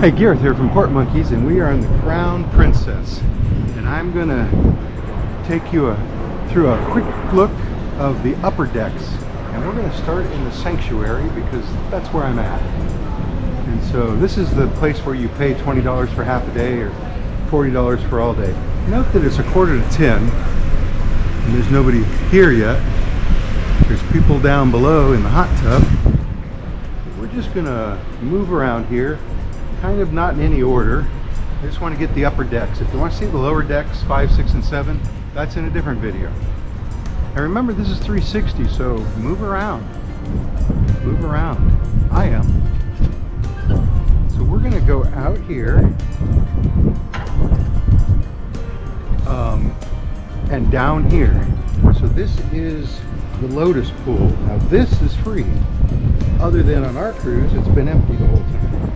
Hi, Gareth here from Port Monkeys, and we are on the Crown Princess. And I'm gonna take you through a quick look of the upper decks. And we're gonna start in the sanctuary because that's where I'm at. And so this is the place where you pay $20 for half a day or $40 for all day. Note that it's 9:45, and there's nobody here yet. There's people down below in the hot tub. We're just gonna move around here, kind of not in any order. I just want to get the upper decks. If you want to see the lower decks, 5, 6, and 7, that's in a different video. And remember, this is 360, so move around. Move around. I am. So we're gonna go out here and down here. So this is the Lotus Pool. Now this is free. Other than on our cruise, it's been empty the whole time.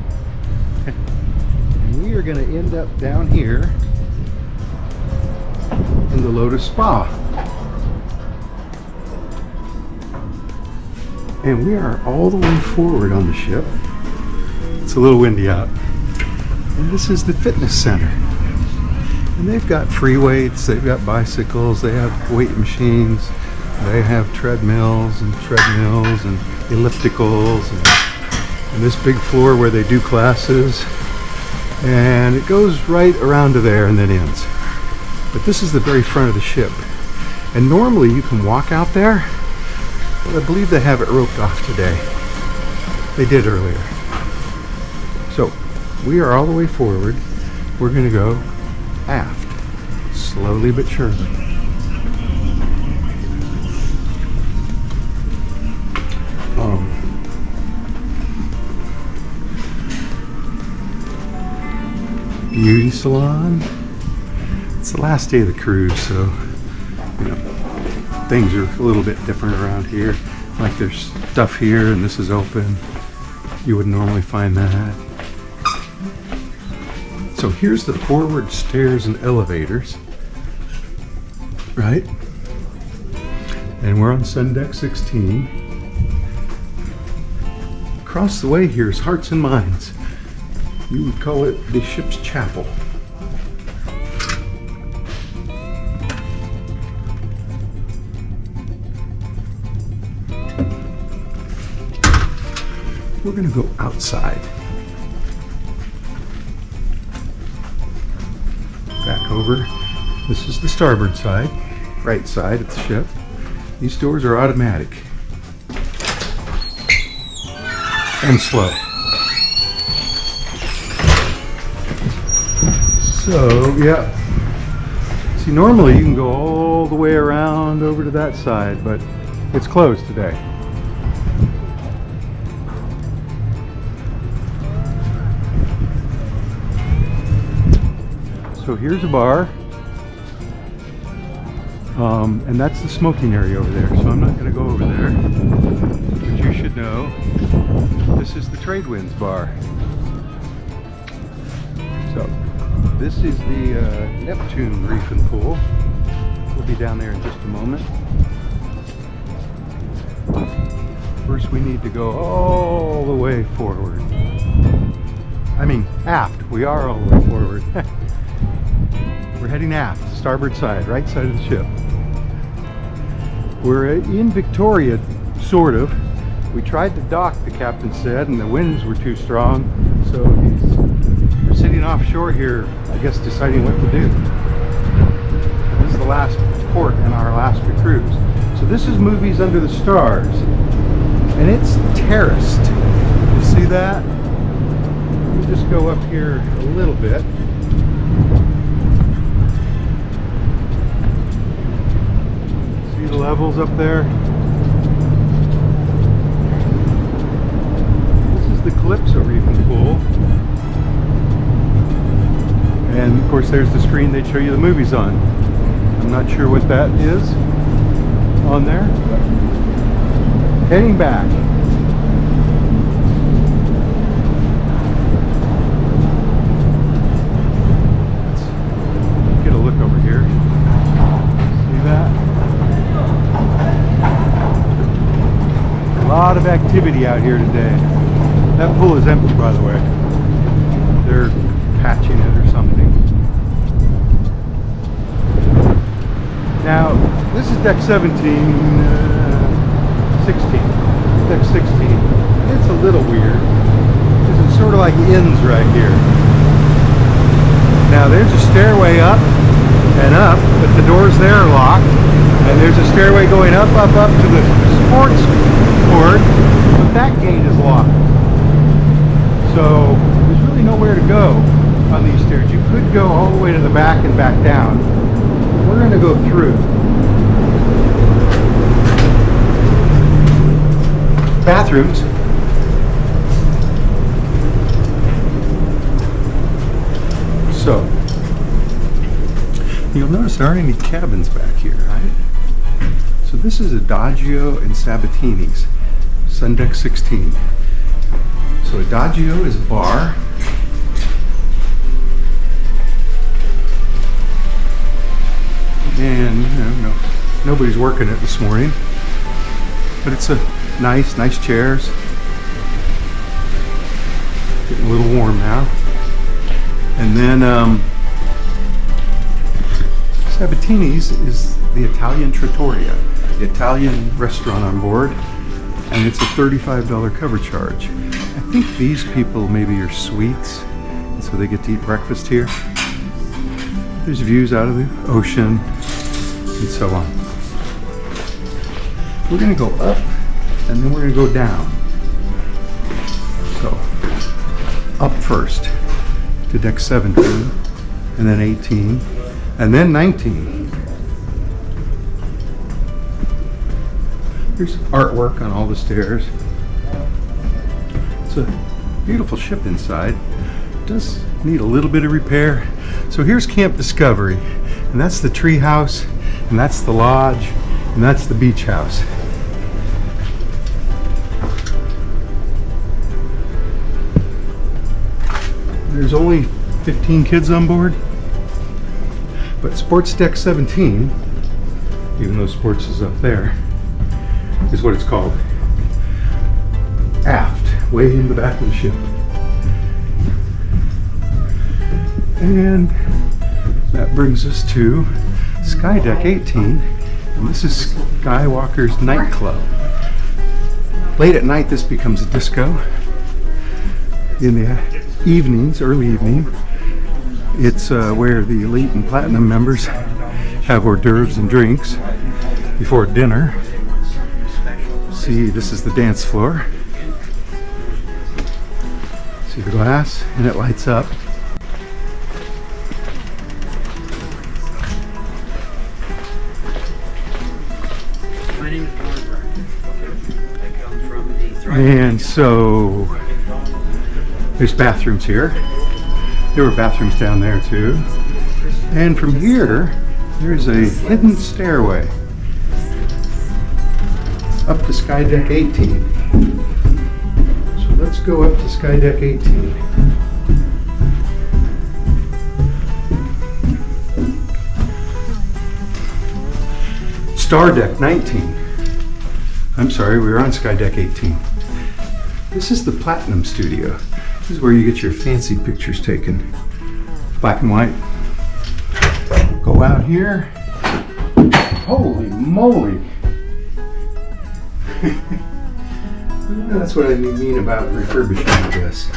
And we are going to end up down here in the Lotus Spa. And we are all the way forward on the ship. It's a little windy out. And this is the fitness center. And they've got free weights, they've got bicycles, they have weight machines, they have treadmills and ellipticals, and this big floor where they do classes. And it goes right around to there and then ends. But this is the very front of the ship. And normally you can walk out there, but I believe they have it roped off today. They did earlier. So we are all the way forward. We're going to go aft, slowly but surely. Beauty salon. It's the last day of the cruise, so you know things are a little bit different around here. Like there's stuff here, and this is open. You would normally find that. So here's the forward stairs and elevators, right? And we're on Sun Deck 16. Across the way here is Hearts and Minds. You would call it the ship's chapel. We're going to go outside. Back over. This is the starboard side, right side of the ship. These doors are automatic and slow. So, yeah. See, normally you can go all the way around over to that side, but it's closed today. So here's a bar, and that's the smoking area over there, so I'm not going to go over there. But you should know, this is the Tradewinds bar. So, this is the Neptune Reef and Pool. We'll be down there in just a moment. First we need to go all the way forward. I mean aft. We are all the way forward. We're heading aft, starboard side, right side of the ship. We're in Victoria, sort of. We tried to dock, the captain said, and the winds were too strong, so we're sitting offshore here, I guess, deciding what to do. This is the last port in our Alaska cruise. So this is Movies Under the Stars, and it's terraced. You see that? Let me just go up here a little bit. See the levels up there? The Calypso Reef and Pool, and of course there's the screen they'd show you the movies on. I'm not sure what that is on there, but heading back. Let's get a look over here. See that? A lot of activity out here today. That pool is empty, by the way. they're patching it or something. Now, this is deck 16. Deck 16. It's a little weird because it sort of like ends right here. Now, there's a stairway up and up, but the doors there are locked. And there's a stairway going up to the sports court, but that gate is locked. So there's really nowhere to go on these stairs. You could go all the way to the back and back down. We're going to go through. Bathrooms. So, you'll notice there aren't any cabins back here, right? So this is Adagio and Sabatini's, Sun Deck 16. So Adagio is a bar. And nobody's working it this morning. But it's a nice chairs. Getting a little warm now. And then Sabatini's is the Italian Trattoria, the Italian restaurant on board, and it's a $35 cover charge. I think these people maybe are suites, and so they get to eat breakfast here. There's views out of the ocean, and so on. We're going to go up, and then we're going to go down. So, up first to deck 17, and then 18, and then 19. There's artwork on all the stairs. It's a beautiful ship inside. It does need a little bit of repair. So here's Camp Discovery, and that's the tree house, and that's the lodge, and that's the beach house. There's only 15 kids on board, but Sports Deck 17, even though Sports is up there, is what it's called. Aft, way in the back of the ship. And that brings us to Sky Deck 18, and this is Skywalker's nightclub. Late at night this becomes a disco. In the evenings, early evening, it's where the elite and platinum members have hors d'oeuvres and drinks before dinner. See, this is the dance floor. See the glass, and it lights up. My name is Barbara. I come from the And so there's bathrooms here. There were bathrooms down there too. And from here, there's a hidden stairway up to Sky Deck 18. So let's go up to Sky Deck 18. Star Deck 19. I'm sorry, we were on Sky Deck 18. This is the Platinum Studio. This is where you get your fancy pictures taken. Black and white. Go out here. Holy moly! That's what I mean about refurbishment, I guess.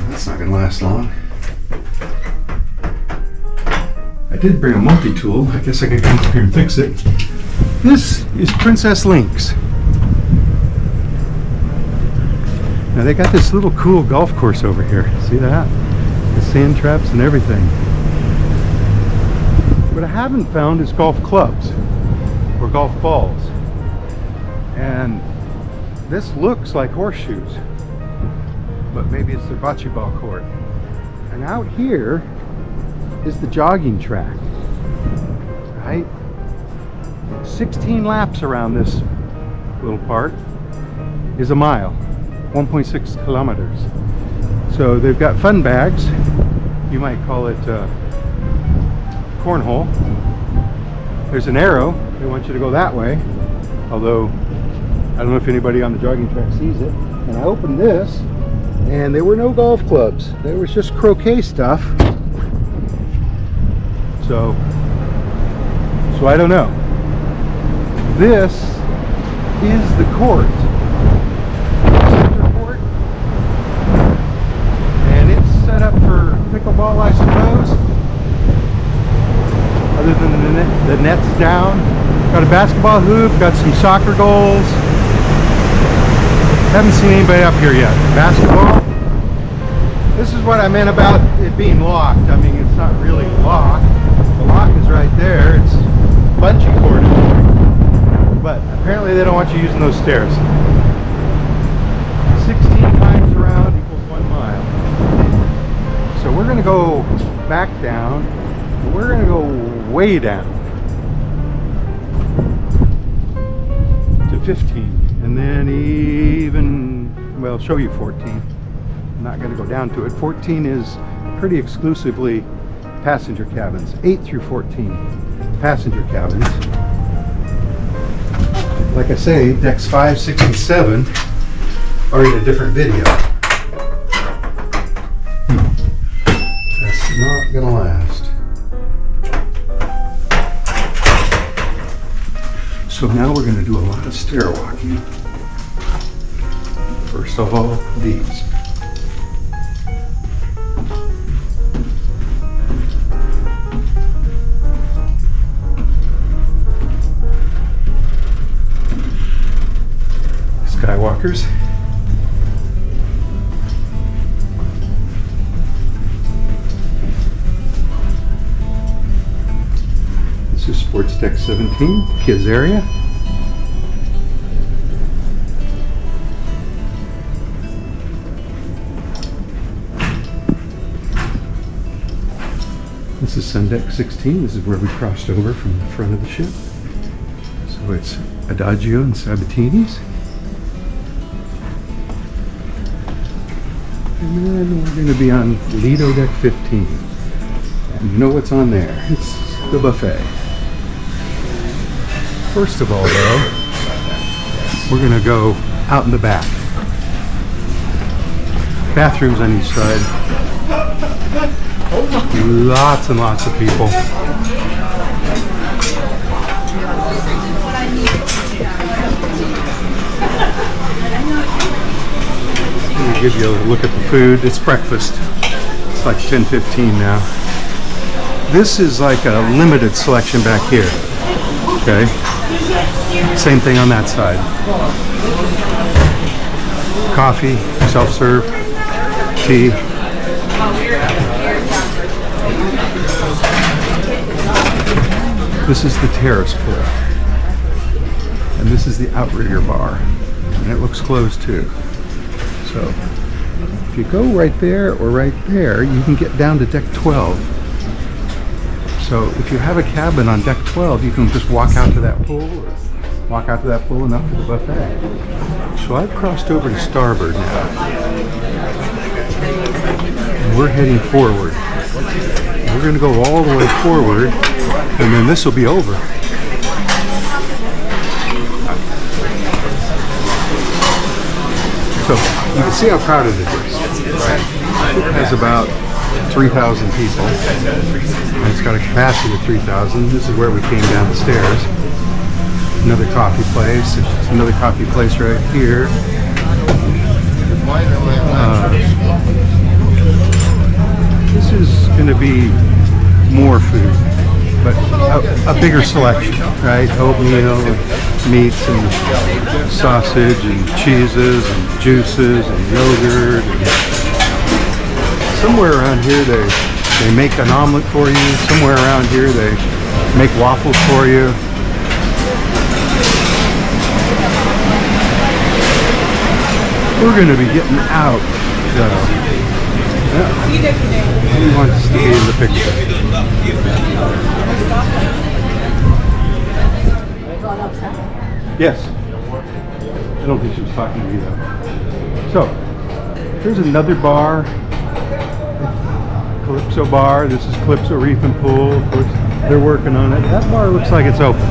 That's not going to last long. I did bring a multi-tool. I guess I could come up here and fix it. This is Princess Links. Now they got this little cool golf course over here. See that? The sand traps and everything. What I haven't found is golf clubs or golf balls. And this looks like horseshoes, but maybe it's their bocce ball court. And out here is the jogging track, right? 16 laps around this little part is a mile, 1.6 kilometers. So they've got fun bags. You might call it cornhole. There's an arrow. They want you to go that way. Although, I don't know if anybody on the jogging track sees it. And I opened this, and there were no golf clubs. There was just croquet stuff. So I don't know. This is the court. Center court. And it's set up for pickleball, I suppose. Other than the net's down. Got a basketball hoop, got some soccer goals. Haven't seen anybody up here yet. Basketball. This is what I meant about it being locked. I mean, it's not really locked. The lock is right there. It's bungee corded. But apparently they don't want you using those stairs. 16 times around equals 1 mile. So we're going to go back down. And we're going to go way down to 15. And then even, well, show you 14. I'm not going to go down to it. 14 is pretty exclusively passenger cabins. 8 through 14 passenger cabins. Like I say, decks 5, 6, and 7 are in a different video. That's not going to last. So now we're going to do a lot of stair walking. First of all, these. Skywalkers. This is Sports Deck 17, kids area. This is Sun Deck 16. This is where we crossed over from the front of the ship. So it's Adagio and Sabatini's. And then we're going to be on Lido Deck 15. And you know what's on there? It's the buffet. First of all, though, we're going to go out in the back. Bathrooms on each side. Lots and lots of people. Let me give you a look at the food. It's breakfast. It's like 10:15 now. This is like a limited selection back here. Okay. Same thing on that side. Coffee, self-serve, tea. This is the terrace pool. And this is the outrigger bar. And it looks closed too. So if you go right there or right there, you can get down to deck 12. So if you have a cabin on deck 12, you can just walk out to that pool, or walk out to that pool and up to the buffet. So I've crossed over to starboard now. And we're heading forward. We're going to go all the way forward, and then this will be over. So you can see how crowded it is. Right? It has about 3,000 people, and it's got a capacity of 3,000. This is where we came down the stairs. Another coffee place. There's another coffee place right here. This is going to be more food, but a bigger selection, right? Oatmeal, meats, and sausage, and cheeses, and juices, and yogurt. And somewhere around here they make an omelet for you. Somewhere around here they make waffles for you. We're going to be getting out. He wants to be in the picture. Yes. I don't think she was talking to me though. So, here's another bar. Calypso Bar. This is Calypso Reef and Pool. Of course, they're working on it. That bar looks like it's open.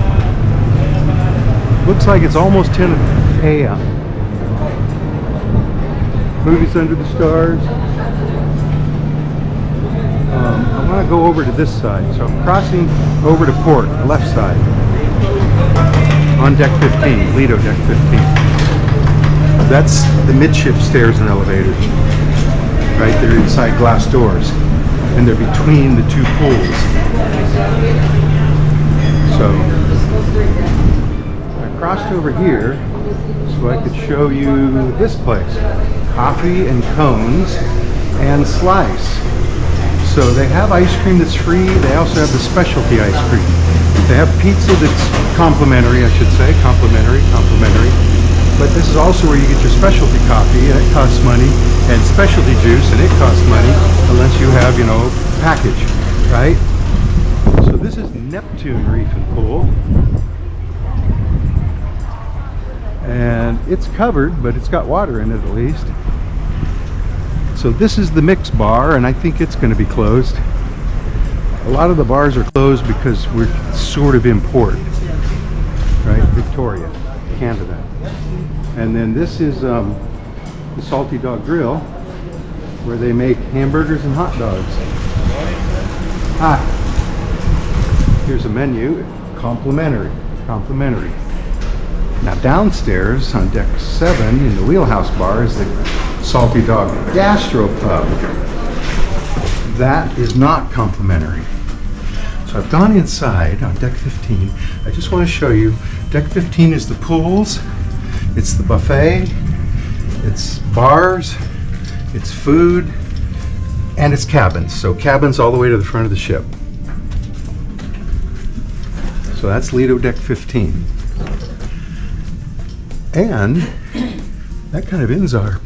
Looks like it's almost 10 a.m. Movies Under the Stars. I want to go over to this side, so I'm crossing over to port, the left side, on deck 15, Lido deck 15. That's the midship stairs and elevators. Right, they're inside glass doors, and they're between the two pools. So I crossed over here so I could show you this place. Coffee and cones and slice. So they have ice cream that's free. They also have the specialty ice cream. They have pizza that's complimentary, I should say. Complimentary. But this is also where you get your specialty coffee, and it costs money, and specialty juice, and it costs money, unless you have, you know, package, right? So this is Neptune Reef and Pool. And it's covered, but it's got water in it at least. So this is the mix bar, and I think it's going to be closed. A lot of the bars are closed because we're sort of in port, right? Victoria, Canada. And then this is the Salty Dog Grill, where they make hamburgers and hot dogs. Here's a menu, complimentary. Now downstairs on deck 7 in the Wheelhouse Bar is the Salty Dog Gastropub. That is not complimentary. So I've gone inside on deck 15. I just want to show you, deck 15 is the pools, it's the buffet, it's bars, it's food, and it's cabins. So cabins all the way to the front of the ship. So that's Lido deck 15. And that kind of ends our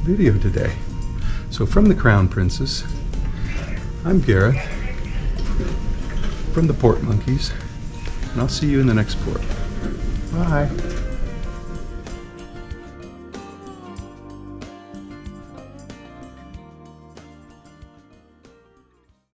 video today. So from the Crown Princess, I'm Gareth from the Port Monkeys, and I'll see you in the next port. Bye.